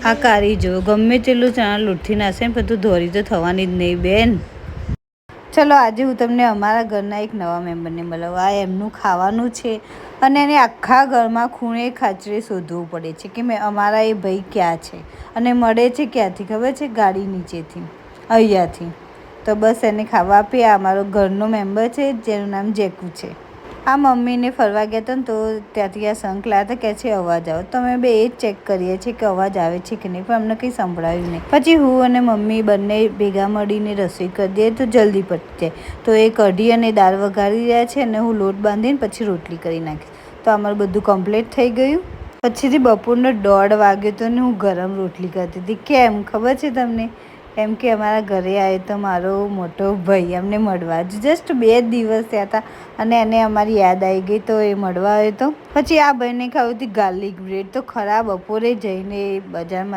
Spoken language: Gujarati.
આ કારી જો ગમે તેટલું ચણા લોટથી નાશે ને પણ તું ધોરી તો થવાની જ નહીં બેન. ચલો આજે હું તમને અમારા ઘરના એક નવા મેમ્બરને મળવા. આ એમનું ખાવાનું છે અને એને આખા ઘરમાં ખૂણે ખાચરે શોધવું પડે છે કે મેં અમારા એ ભાઈ ક્યાં છે અને મળે છે ક્યાંથી ખબર છે? ગાડી નીચેથી, અહીંયાથી. તો બસ એને ખાવા આપીએ. આ અમારો ઘરનો મેમ્બર છે જેનું નામ જેકુ છે. આ મમ્મીને ફરવા ગયા હતા ને તો ત્યાંથી આ શંખ લાવ્યા હતા, કે છે અવાજ આવે. તો અમે બે એ જ ચેક કરીએ છીએ કે અવાજ આવે છે કે નહીં, પણ અમને કંઈ સંભળાયું નહીં. પછી હું અને મમ્મી બંને ભેગા મળીને રસોઈ કરી દઈએ તો જલ્દી પતી જાય. તો એ કઢી અને દાળ વઘારી રહ્યા છે અને હું લોટ બાંધીને પછી રોટલી કરી નાખીશ. તો અમારું બધું કમ્પ્લીટ થઈ ગયું. પછીથી બપોરનો 1:30 વાગ્યો તો ને હું ગરમ રોટલી કરતી હતી. કેમ ખબર છે તમને? કેમ કે અમારા ઘરે આવ્યો તો મારો મોટો ભાઈ અમને મળવા. જસ્ટ 2 દિવસ થયા હતા અને એને અમારી યાદ આવી ગઈ તો એ મળવા આવ્યો હતો. પછી આ ભાઈને ખાવી હતી ગાર્લિક બ્રેડ. તો ખરા બપોરે જઈને બજારમાં